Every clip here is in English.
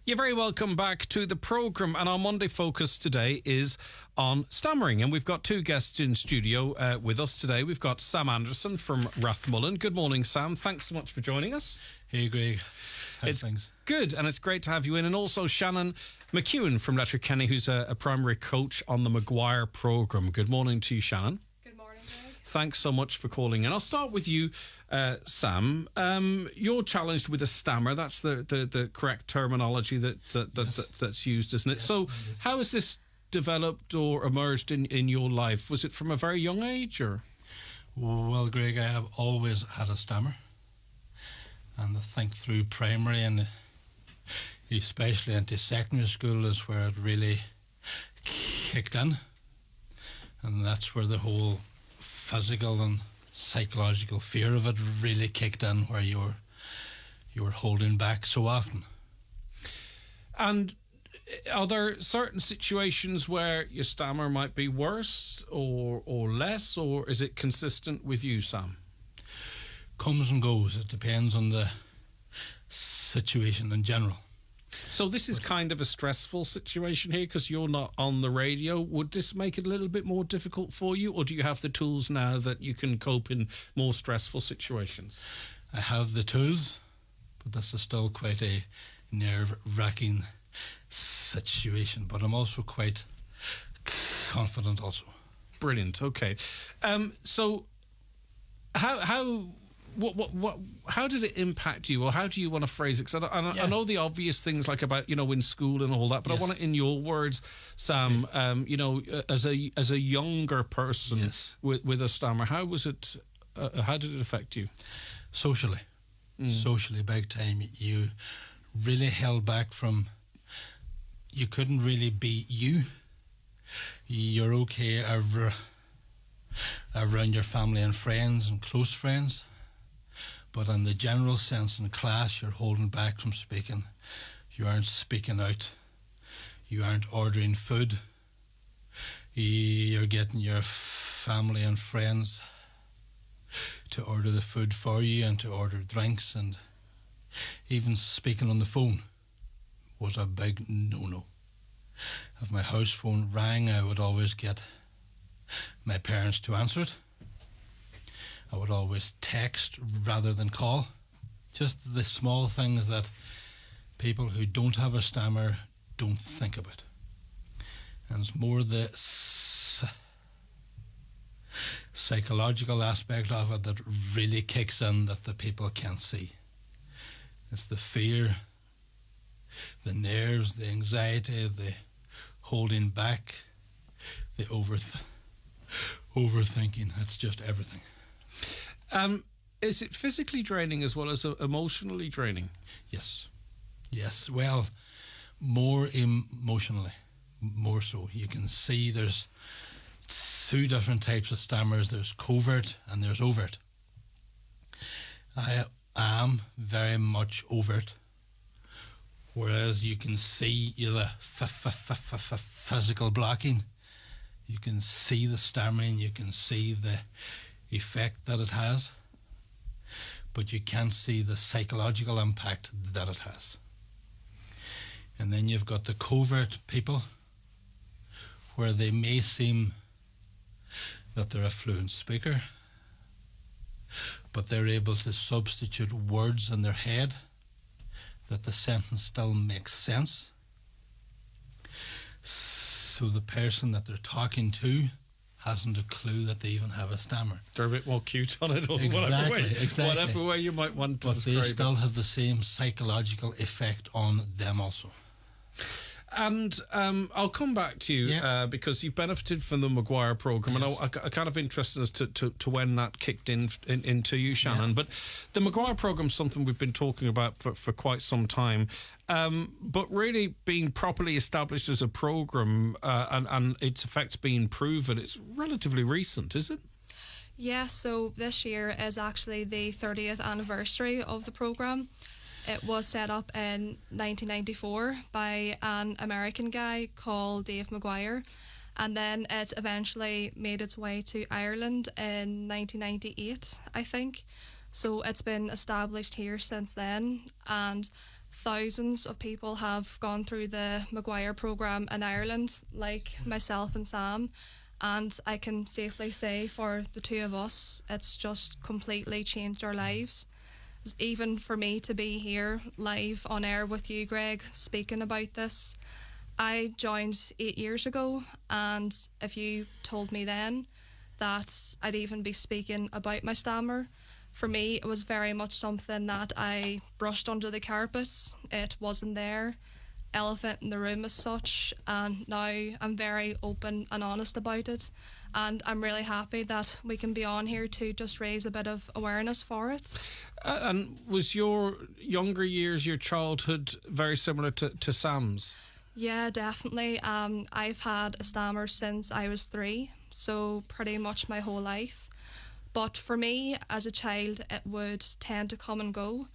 You're very welcome back to the programme, and our Monday focus today is on stammering, and we've got two guests in studio with us today. We've got Sam Anderson from Rathmullen. Good morning, Sam. Thanks so much for joining us. Hey, Greg. How's things? Good, and it's great to have you in. And also Shannen McGuire from Letterkenny, who's a primary coach on the Maguire Program. Good morning to you, Shannen. Good morning, Greg. Thanks so much for calling in. I'll start with you, Sam. You're challenged with a stammer. That's the correct terminology that's used, isn't it? Yes, so how has this developed or emerged in your life? Was it from a very young age, or? Well, Greg, I have always had a stammer. And I think through primary and especially into secondary school is where it really kicked in. And that's where the whole physical and psychological fear of it really kicked in, where you were holding back so often. And are there certain situations where your stammer might be worse or less, or is it consistent with you, Sam? Comes and goes. It depends on the situation in general. So this is kind of a stressful situation here because you're not on the radio. Would this make it a little bit more difficult for you, or do you have the tools now that you can cope in more stressful situations? I have the tools, but this is still quite a nerve-wracking situation. But I'm also quite confident also. Brilliant. Okay. So how did it impact you, or how do you want to phrase it? Because I know the obvious things, like about, in school and all that, but yes. I want it in your words, Sam. As a younger person, yes. with a stammer, how was it? How did it affect you? Socially, big time. You really held back from. You couldn't really be you. You're okay around your family and friends and close friends. But in the general sense, in class, you're holding back from speaking. You aren't speaking out. You aren't ordering food. You're getting your family and friends to order the food for you and to order drinks, and even speaking on the phone was a big no-no. If my house phone rang, I would always get my parents to answer it. I would always text rather than call. Just the small things that people who don't have a stammer don't think about. And it's more the psychological aspect of it that really kicks in, that the people can't see. It's the fear, the nerves, the anxiety, the holding back, the overthinking. It's just everything. Is it physically draining as well as emotionally draining? Yes. Well, more emotionally, more so. You can see there's two different types of stammers. There's covert and there's overt. I am very much overt, whereas you can see the physical blocking. You can see the stammering. You can see the effect that it has, but you can't see the psychological impact that it has. And then you've got the covert people, where they may seem that they're a fluent speaker, but they're able to substitute words in their head that the sentence still makes sense. So the person that they're talking to hasn't a clue that they even have a stammer. They're a bit more cute on it, or exactly. whatever way you might want to describe it. But they still have the same psychological effect on them also. And I'll come back to you because you've benefited from the Maguire Program, yes. And I'm kind of interested as to when that kicked into you, Shannen. Yeah. But the Maguire Program is something we've been talking about for quite some time, but really being properly established as a program and its effects being proven, it's relatively recent, is it? Yeah, so this year is actually the 30th anniversary of the program. It was set up in 1994 by an American guy called Dave McGuire, and then it eventually made its way to Ireland in 1998, I think. So it's been established here since then, and thousands of people have gone through the Maguire Program in Ireland, like myself and Sam, and I can safely say for the two of us, it's just completely changed our lives. Even for me to be here live on air with you, Greg, speaking about this, I joined 8 years ago, and if you told me then that I'd even be speaking about my stammer, for me it was very much something that I brushed under the carpet. It wasn't there, elephant in the room as such, and now I'm very open and honest about it, and I'm really happy that we can be on here to just raise a bit of awareness for it. And was your younger years, your childhood, very similar to Sam's? Yeah, definitely. I've had a stammer since I was 3, so pretty much my whole life. But for me, as a child, it would tend to come and go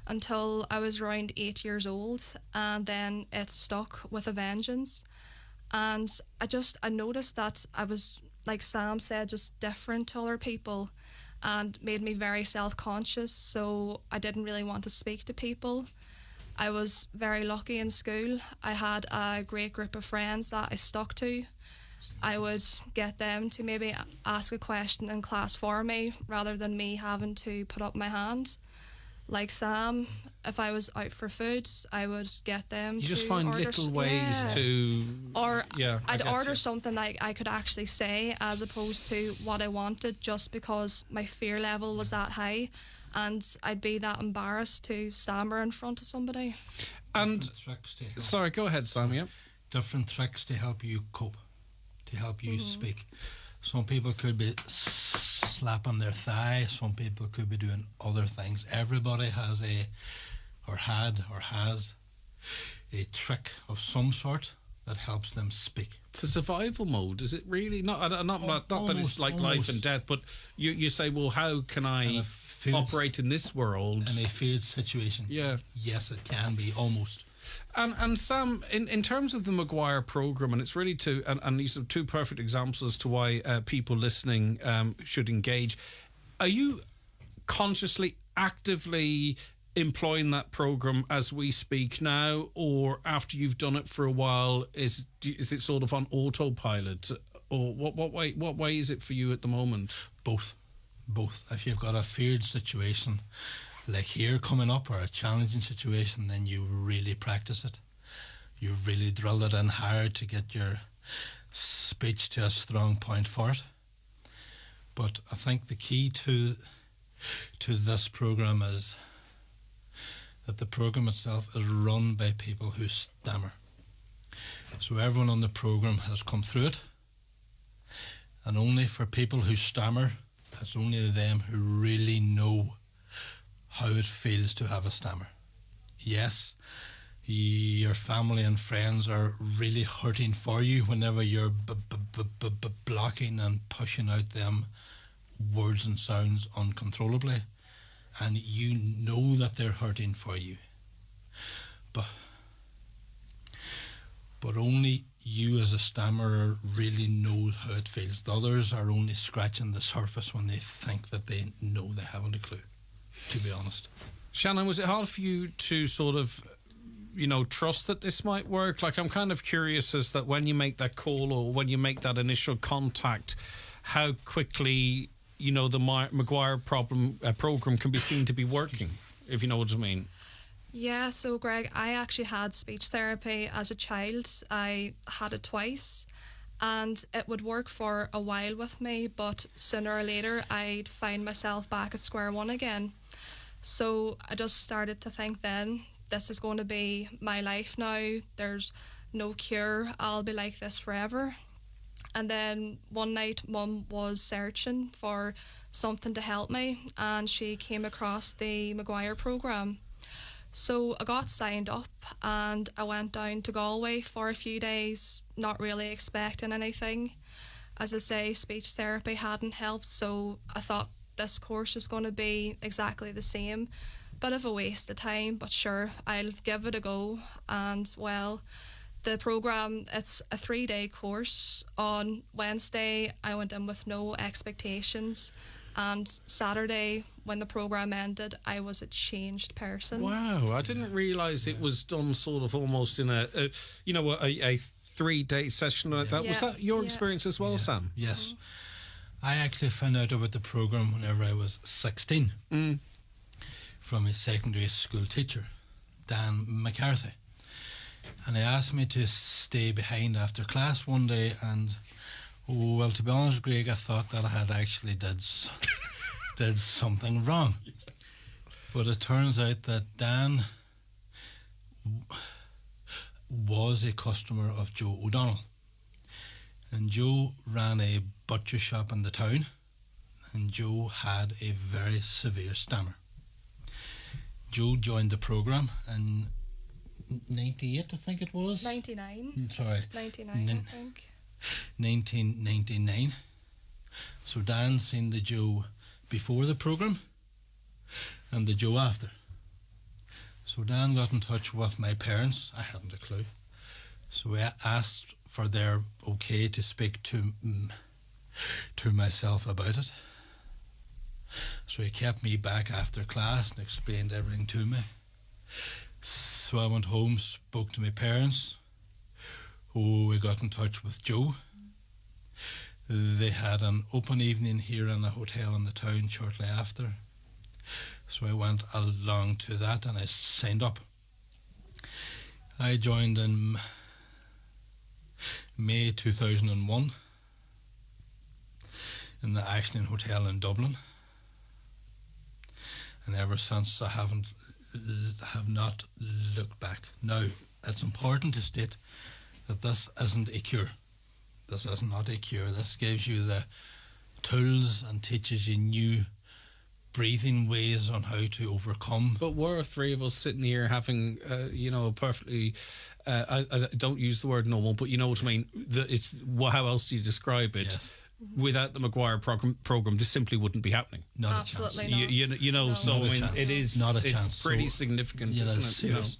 until I was around 8 years old, and then it stuck with a vengeance. And I noticed that I was, like Sam said, just different to other people, and made me very self-conscious, so I didn't really want to speak to people. I was very lucky in school. I had a great group of friends that I stuck to. I would get them to maybe ask a question in class for me rather than me having to put up my hand. Like Sam, if I was out for food, I would get them to just find order little ways to... Or I'd order you. something that I could actually say as opposed to what I wanted, just because my fear level was that high, and I'd be that embarrassed to stammer in front of somebody. And sorry, go ahead, Sam. Yeah. Different tricks to help you cope, to help you speak. Some people could be slapping their thigh, some people could be doing other things. Everybody has has a trick of some sort that helps them speak. It's a survival mode, is it really? Not that it's like life and death, but you say, well, how can I operate in this world? In a field situation. Yeah. Yes, it can be, almost. And Sam, in terms of the Maguire Program, and it's really and these are two perfect examples as to why people listening should engage. Are you consciously, actively employing that program as we speak now, or after you've done it for a while, is it sort of on autopilot, or what way is it for you at the moment? Both. If you've got a feared situation like here coming up, or a challenging situation, then you really practice it. You really drill it in hard to get your speech to a strong point for it. But I think the key to this program is that the program itself is run by people who stammer. So everyone on the program has come through it, and only for people who stammer, it's only them who really know how it feels to have a stammer. Yes, your family and friends are really hurting for you whenever you're blocking and pushing out them words and sounds uncontrollably, and you know that they're hurting for you. But only you as a stammerer really know how it feels. The others are only scratching the surface when they think that they know. They haven't a clue, to be honest. Shannen, was it hard for you to sort of, trust that this might work? Like, I'm kind of curious as that when you make that call or when you make that initial contact, how quickly, the Maguire program can be seen to be working, if you know what I mean. Yeah, so Greg, I actually had speech therapy as a child. I had it twice, and it would work for a while with me, but sooner or later I'd find myself back at square one again. So I just started to think then, this is going to be my life now. There's no cure. I'll be like this forever. And then one night Mum was searching for something to help me, and she came across the Maguire Program. So I got signed up and I went down to Galway for a few days, not really expecting anything. As I say, speech therapy hadn't helped, so I thought this course was going to be exactly the same. Bit of a waste of time, but sure, I'll give it a go. And well, the program, it's a 3-day course. On Wednesday, I went in with no expectations, And Saturday, when the programme ended, I was a changed person. Wow, I didn't realise it was done sort of almost in a 3-day session like that. Was that your experience as well, Sam? Yes. I actually found out about the programme whenever I was 16 from a secondary school teacher, Dan McCarthy. And he asked me to stay behind after class one day, and well, to be honest, Greg, I thought that I had actually did something wrong. Yes. But it turns out that Dan was a customer of Joe O'Donnell. And Joe ran a butcher shop in the town, and Joe had a very severe stammer. Joe joined the programme in 98, I think it was. 99. Sorry. 99, I think. 1999. So Dan seen the Joe before the programme and the Joe after. So Dan got in touch with my parents. I hadn't a clue. So I asked for their okay to speak to myself about it. So he kept me back after class and explained everything to me. So I went home, spoke to my parents. We got in touch with Joe. They had an open evening here in a hotel in the town shortly after. So I went along to that and I signed up. I joined in May 2001 in the Ashland Hotel in Dublin. And ever since I have not looked back. Now, it's important to state that this isn't a cure. This is not a cure. This gives you the tools and teaches you new breathing ways on how to overcome. But we're three of us sitting here having, perfectly, I don't use the word normal, but you know what I mean. How else do you describe it? Yes. Without the Maguire program, this simply wouldn't be happening. Not Absolutely a chance. not. No. So not I mean, it is not a it's chance. pretty significant, isn't it?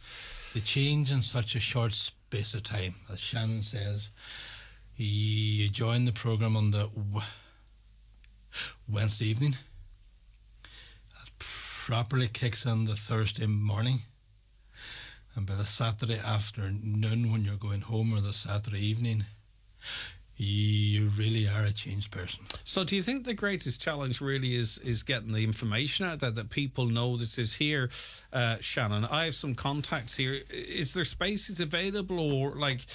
The change in such a short space of time, as Shannen says, you join the program on the Wednesday evening. It properly kicks in the Thursday morning, and by the Saturday afternoon when you're going home, or the Saturday evening, you really are a changed person. So do you think the greatest challenge really is getting the information out there, that people know this is here? Shannen, I have some contacts here. Is there spaces available? Or like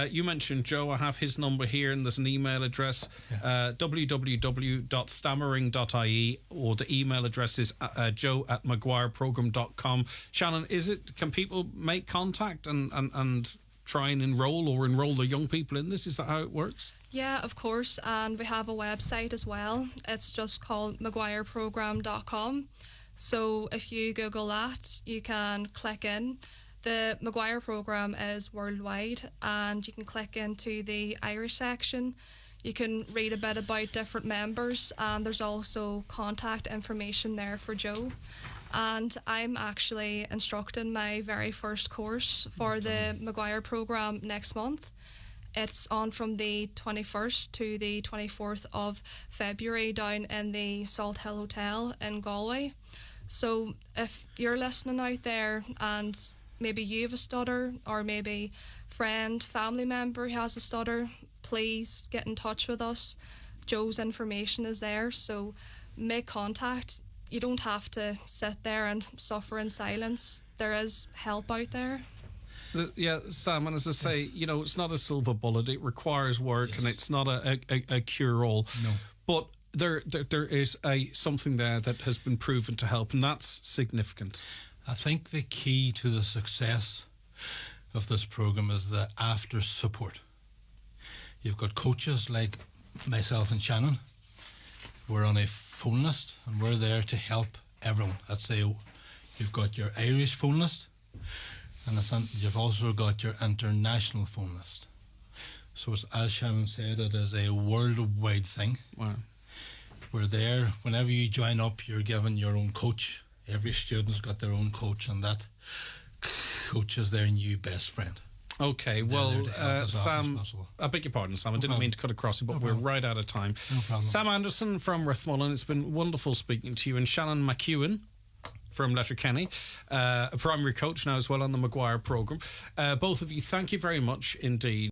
you mentioned Joe, I have his number here, and there's an email address, www.stammering.ie, or the email address is joe@maguireprogram.com. Shannen, can people make contact and try and enroll the young people in this? Is that how it works? Yeah, of course. And we have a website as well. It's just called McGuireProgram.com. So if you Google that, you can click in. The Maguire Program is worldwide, and you can click into the Irish section. You can read a bit about different members, and there's also contact information there for Joe. And I'm actually instructing my very first course for the Maguire Program next month. It's on from the 21st to the 24th of February down in the Salt Hill Hotel in Galway. So if you're listening out there and maybe you have a stutter, or maybe family member who has a stutter, please get in touch with us. Joe's information is there, so make contact. You don't have to sit there and suffer in silence. There is help out there. Sam, and as I say, it's not a silver bullet. It requires work, and it's not a cure-all. No. But there is something there that has been proven to help, and that's significant. I think the key to the success of this program is the after support. You've got coaches like myself and Shannen. We're on a phone list, and we're there to help everyone. I'd say you've got your Irish phone list, and you've also got your international phone list. So it's, as Shannen said, it is a worldwide thing. Wow. We're there. Whenever you join up, you're given your own coach. Every student's got their own coach, and that coach is their new best friend. Okay, well, Sam, I beg your pardon, Sam. I didn't mean to cut across you, but we're right out of time. No problem. Sam Anderson from Rathmullen, it's been wonderful speaking to you, and Shannon McEwen from Letterkenny, a primary coach now as well on the Maguire Program. Both of you, thank you very much indeed.